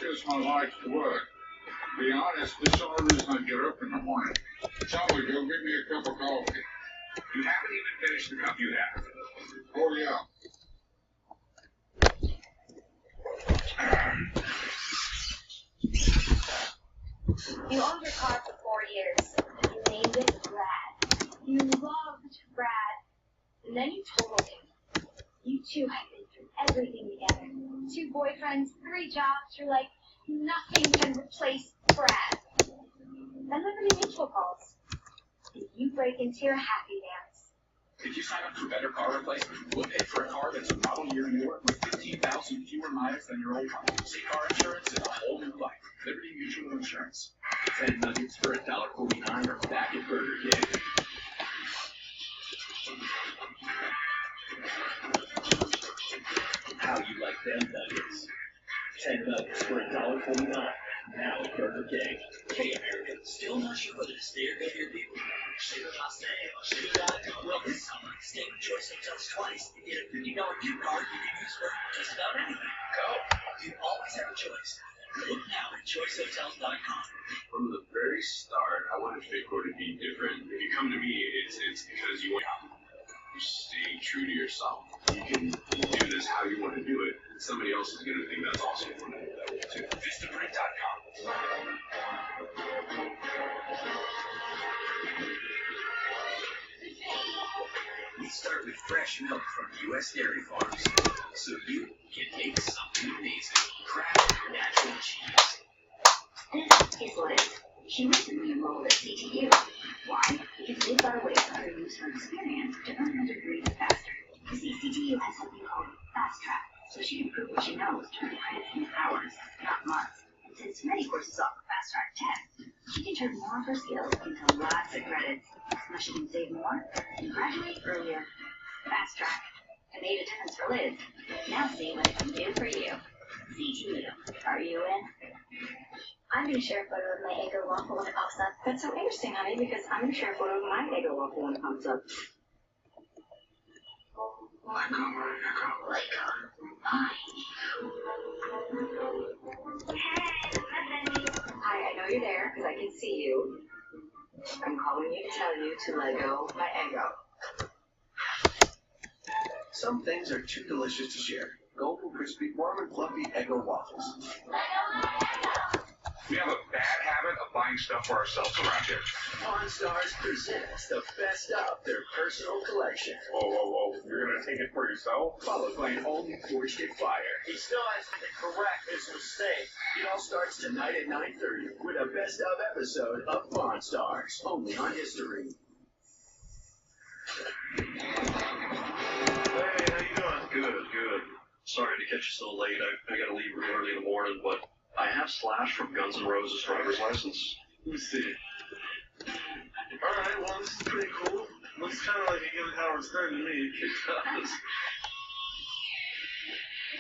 is my life's work. To be honest, this is the only reason I get up in the morning. Tell me, go get me a cup of coffee. You haven't even finished the cup you have. Oh, yeah. You owned your car for 4 years. You named it Brad. You loved Brad. And then you told him. You two had been through everything together. 2 boyfriends, 3 jobs. You're like, nothing can replace Brad. Then Liberty Mutual calls. And you break into your happy dance. If you sign up for Better Car Replacement, we'll pay for a car that's a model year newer with 15,000 fewer miles than your old car. See car insurance in a whole new light. Liberty Mutual Insurance. 10 nuggets for $1.49 or back at Burger King. How you like them nuggets? 10 nuggets for $1.49. Now at Burger King. Hey, American, still not sure whether to stay or go to your people. Should we not stay or should we not go? Well, this summer, stay with Choice Hotels twice and get a $50 gift card you can use for just about anything. Go. You always have a choice. Look now at choicehotels.com. From the very start, I wanted FitCore to be different. If you come to me, it's because you want to stay true to yourself. You can do this how you want to do it, and somebody else is going to think that's awesome for you that way too. Vistaprint.com. We start with fresh milk from U.S. dairy farms, so you can make something amazing. Kraft natural cheese. This is Liz. She recently enrolled at CTU. Why? Because they've got a way for her to use her experience to earn her degree faster. You see, CTU has something called Fast Track, so she can prove what she knows to earn credits in hours, not months. And since many courses offer Fast Track tests, she can turn more of her skills into lots of credits, so she can save more and graduate earlier. Fast Track. It made a difference for Liz. Now see what it can do for you. CTU. Are you in? I'm going to share a photo of my Eggo waffle when it pops up. That's so interesting, honey, because I'm going to share a photo of my Eggo waffle when it pops up. Lego. Hi, I know you're there because I can see you. I'm calling you to tell you to Lego my Eggo. Some things are too delicious to share. Golden, crispy, warm, and fluffy Eggo waffles. We have a bad habit of buying stuff for ourselves around here. Pawn Stars presents the best of their personal collection. Whoa. You're going to take it for yourself? Followed by an all-new Forged in Fire. He still has to correct his mistake. It all starts tonight at 9:30 with a best of episode of Pawn Stars, only on History. Hey, how you doing? Good. Sorry to catch you so late. I got to leave really early in the morning, but I have Slash from Guns N' Roses' driver's license. Let me see. Alright, well, this is pretty cool. Looks kind of like a young Howard Stern to me. It does.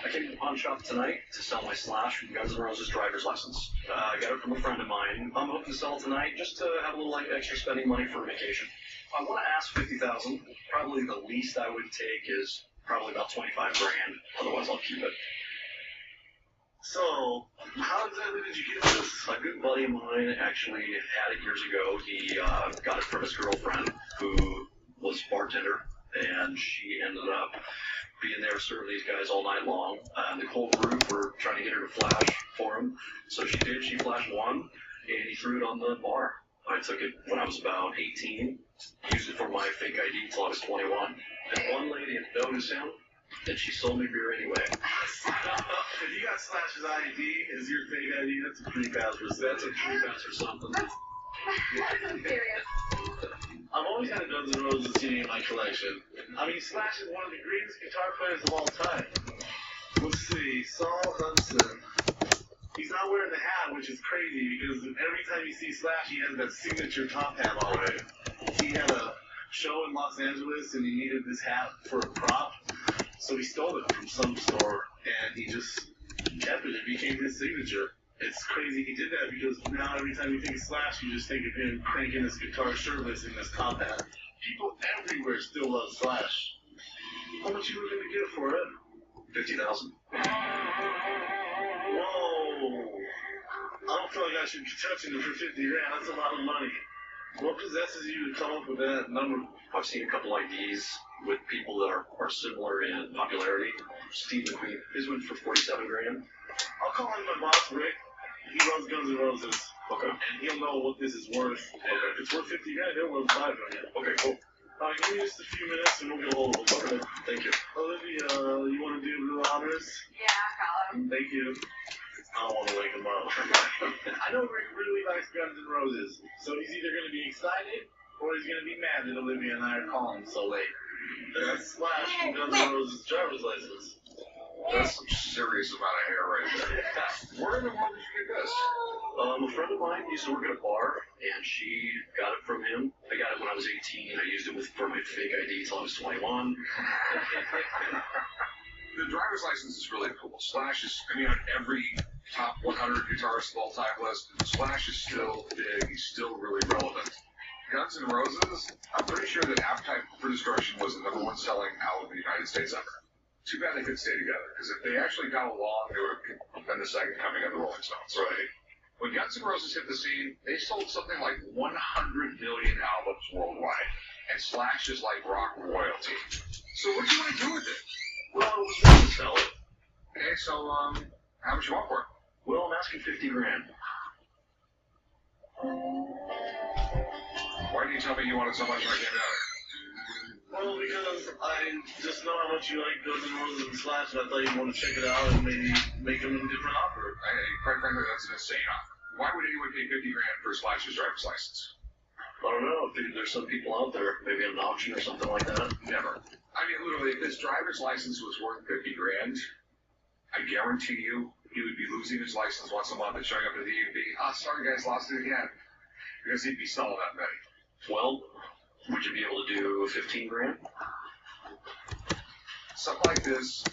I came to the pawn shop tonight to sell my Slash from Guns N' Roses' driver's license. I got it from a friend of mine. I'm hoping to sell it tonight just to have a little extra spending money for a vacation. I want to ask $50,000. Probably the least I would take is probably about $25,000. Otherwise, I'll keep it. So, how exactly did you get this? A good buddy of mine actually had it years ago. He got it from his girlfriend, who was a bartender, and she ended up being there serving these guys all night long. The whole group were trying to get her to flash for him, so she did. She flashed one, and he threw it on the bar. I took it when I was about 18, used it for my fake ID until I was 21. And one lady had noticed him, and she sold me beer anyway. If you got Slash's ID as your fake ID, that's a pretty bad result. That's a true pass or something. That's so serious. I've always had a Guns N' Roses CD in my collection. I mean, Slash is one of the greatest guitar players of all time. Let's see, Saul Hudson. He's not wearing the hat, which is crazy because every time you see Slash, he has that signature top hat already. He had a show in Los Angeles and he needed this hat for a prop, so he stole it from some store and he just kept it. It became his signature. It's crazy he did that because now every time you think of Slash, you just think of him cranking his guitar shirtless in his top hat. People everywhere still love Slash. How much you were going to get for it? $50,000. Whoa. I feel like I should be touching it for 50 grand. That's a lot of money. What possesses you to come up with that number? I've seen a couple IDs with people that are similar in popularity. Steve McQueen, his went for 47 grand. I'll call him my boss, Rick. He runs Guns N' Roses. Okay. And he'll know what this is worth. And if it's worth 50 grand, he'll worth 5 grand. Okay, cool. Give me just a few minutes and we'll get a hold of him. Okay, thank you. Olivia, you want to do the honors? Yeah, call him. Thank you. I don't want to wake him up. I know Rick really likes Guns N' Roses, so he's either going to be excited or he's going to be mad that Olivia and I are calling him so late. That's Slash from Guns N' Roses' driver's license. That's some serious amount of hair right there. Where in the world did you get this? A friend of mine used to work at a bar, and she got it from him. I got it when I was 18. I used it for my fake ID until I was 21. The driver's license is really cool. Slash is, on every top 100 guitarists of all time list, Slash is still big. He's still really relevant. Guns N' Roses, I'm pretty sure that Appetite for Destruction was the #1 selling album in the United States ever. Too bad they couldn't stay together, because if they actually got along, they would have been the second coming of the Rolling Stones. Right. When Guns N' Roses hit the scene, they sold something like 100 million albums worldwide, and Slash is like rock royalty. So what do you want to do with it? Well, I was going to sell it. Okay, so how much you want for it? Well, I'm asking 50 grand. Why didn't you tell me you wanted so much when I came down here? Well, because I just know how much you like Guns N' Roses and Slash, and I thought you'd want to check it out and maybe make them a different offer. Quite frankly, that's an insane offer. Why would anyone pay 50 grand for Slash's driver's license? I don't know. There's some people out there, maybe at an auction or something like that. Never. Literally, if his driver's license was worth 50 grand, I guarantee you he would be losing his license once a month and showing up at the DMV. Sorry guys, lost it again. Because he'd be selling that many. Well, would you be able to do 15 grand? Something like this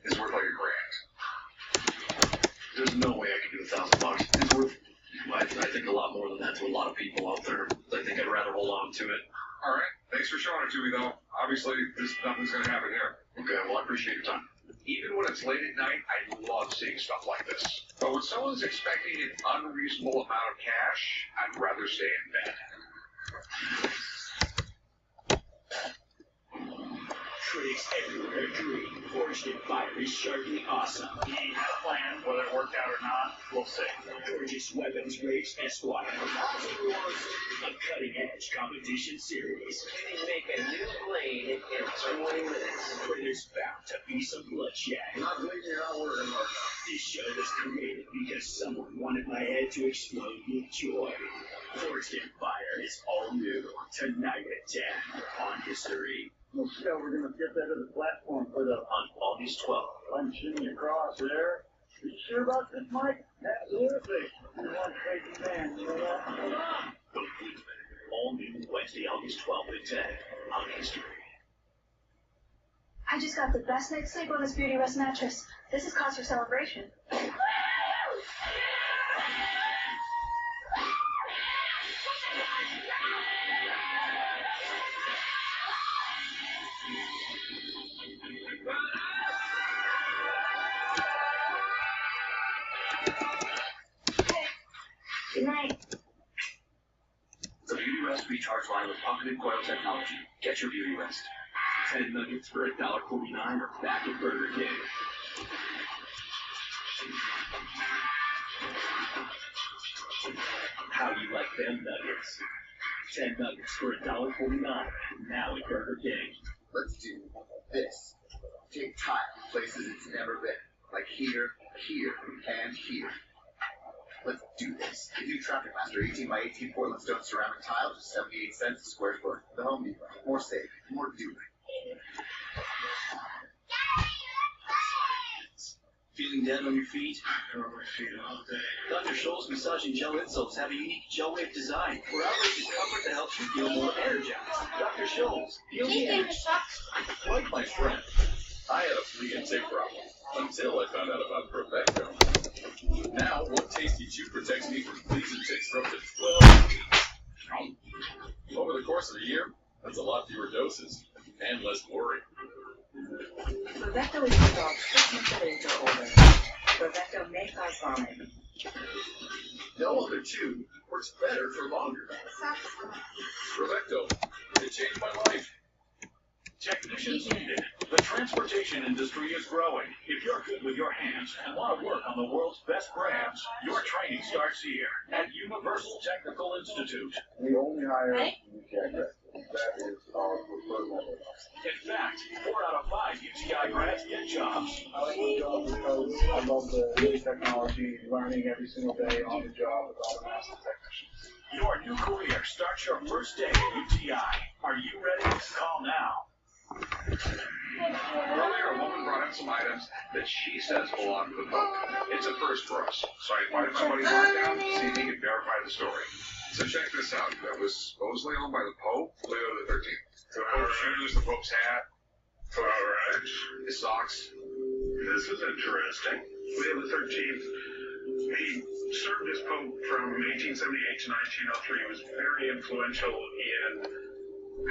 is worth like $1 grand. There's no way I could do $1,000. It's worth, I think, a lot more than that to a lot of people out there. I think I'd rather hold on to it. All right. Thanks for showing it to me, though. Obviously, nothing's going to happen here. Okay, well, I appreciate your time. Even when it's late at night, I love seeing stuff like this. But when someone's expecting an unreasonable amount of cash, I'd rather stay in bed. Critics everywhere agree. Forged in Fire is sharply awesome. He had a plan, whether it worked out or not, we'll see. Gorgeous Weapons Rage Esquire. A cutting-edge competition series. Can you make a new blade in 20 minutes? Where there's bound to be some bloodshed. Not believing you're not working hard enough. This show was created because someone wanted my head to explode with joy. Forged in Fire is all new tonight at 10 on History. Looks like we're gonna get that to the platform for the On August 12th. punching across there. You sure about this, Mike? Absolutely. You're one crazy man, you know that? Completely. All new Wednesday, August 12th at 10 on History. I just got the best night's sleep on this Beauty Rest mattress. This is cause for celebration. Good night. The Beauty Rest Recharge line with pocketed coil technology. Get your Beauty Rest. 10 nuggets for $1.49 or back at Burger King. How you like them nuggets? 10 nuggets for $1.49 now at Burger King. Let's do this. Take tile places it's never been. Like here, here, and here. Let's do this. The new Traffic Master 18 by 18 Portland Stone ceramic tile, just 78 cents a square foot. The Home Depot. More safe, more doing. Feeling dead on your feet? Been on my feet all day. Dr. Scholl's Massage and Gel Insoles have a unique gel wave design for outrageous comfort that helps you feel more energized. Dr. Scholl's, feel the energy. Like my friend, I had a flea and tick problem until I found out about Perfecto. Now, one tasty chew protects me from fleas and ticks for up to 12 weeks. Over the course of a year, that's a lot fewer doses and less worry. Perfecto is for dogs 6 months of age or older. Perfecto may cause vomiting. No other tube works better for longer. Revecto, it changed my life. Technicians needed. The transportation industry is growing. If you're good with your hands and want to work on the world's best brands, your training starts here at Universal Technical Institute. We only hire UTI grads. That is our preferred method. In fact, 4 out of 5 UTI grads get jobs. I like my job because I love the new technology, learning every single day on the job with all the master technicians. Your new career starts your first day at UTI. Are you ready? Call now. Earlier, a woman brought in some items that she says belong to the Pope. It's a first for us, so I invited my buddy Mark down to see if he could verify the story. So check this out. That was supposedly owned by the Pope, Leo the 13th. The Pope's shoes, the Pope's hat. Alright. His socks. This is interesting. Leo the 13th, he served as Pope from 1878 to 1903. He was very influential in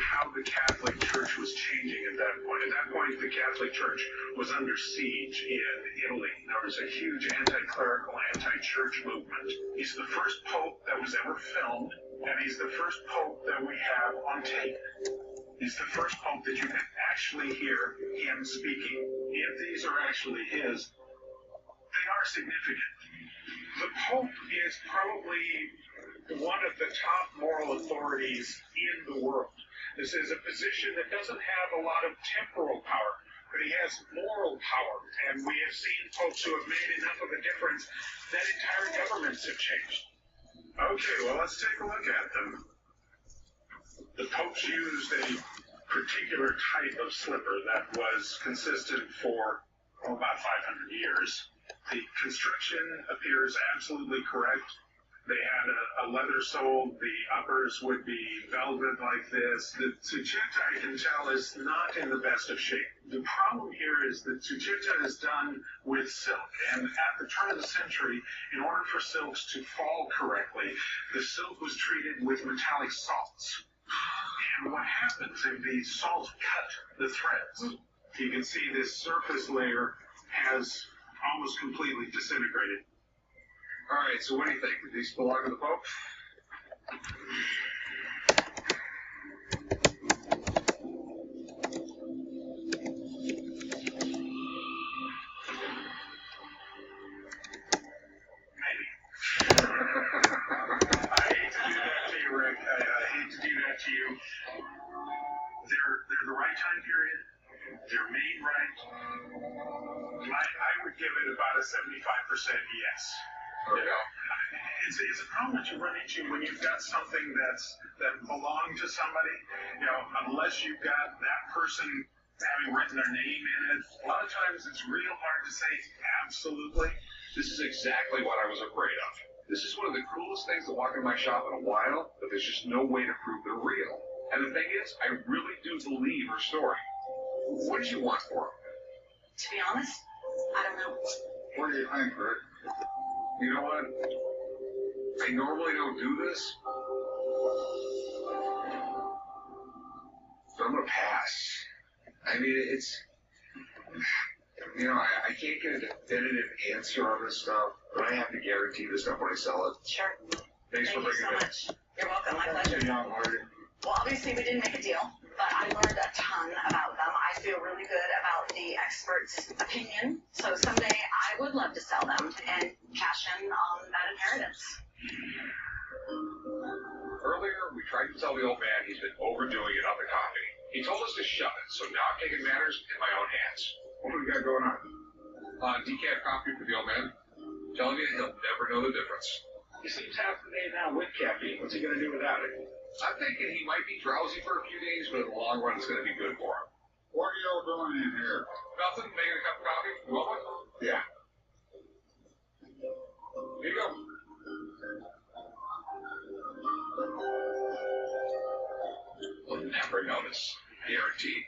how the Catholic Church was changing at that point. At that point, the Catholic Church was under siege in Italy. There was a huge anti-clerical, anti-church movement. He's the first Pope that was ever filmed, and he's the first Pope that we have on tape. He's the first Pope that you can actually hear him speaking. If these are actually his, they are significant. The Pope is probably one of the top moral authorities in the world. This is a position that doesn't have a lot of temporal power, but he has moral power. And we have seen popes who have made enough of a difference that entire governments have changed. Okay, well, let's take a look at them. The popes used a particular type of slipper that was consistent for about 500 years. The construction appears absolutely correct. They had a leather sole. The uppers would be velvet like this. The Tsuchetta, I can tell, is not in the best of shape. The problem here is that Tsuchetta is done with silk. And at the turn of the century, in order for silks to fall correctly, the silk was treated with metallic salts. And what happens if the salt cut the threads? You can see this surface layer has almost completely disintegrated. All right, so what do you think? Do these belong to the Pope? Maybe. I hate to do that to you, Rick. I hate to do that to you. They're the right time period. They're made right. I would give it about a 75% yes. Okay. You know, it's a problem that you run into when you've got something that belonged to somebody. You know, unless you've got that person having written their name in it, a lot of times it's real hard to say absolutely. This is exactly what I was afraid of. This is one of the coolest things to walk in my shop in a while, but there's just no way to prove they're real. And the thing is, I really do believe her story. What did you want for them? To be honest, I don't know. What do you think, Rick? You know what? I normally don't do this, but I'm gonna pass. I mean, it's, you know, I can't get a definitive answer on this stuff, but I have to guarantee this stuff when I sell it. Sure. Thanks for Thank you bringing so it. much. You're welcome. My pleasure. Young, Marty. Well, obviously we didn't make a deal, but I learned a ton about them. I feel really good about the expert's opinion. So someday I would love to sell them and cash in on that inheritance. Earlier, we tried to tell the old man he's been overdoing it on the coffee. He told us to shove it, so now I'm taking matters in my own hands. What do we got going on? Decaf coffee for the old man. Telling you he'll never know the difference. He seems half the day now with caffeine. What's he going to do without it? I'm thinking he might be drowsy for a few days, but in the long run, it's going to be good for him. What are y'all doing in here? Nothing. Making a cup of coffee. You want one? Yeah. Here you go. You'll never notice. Guaranteed.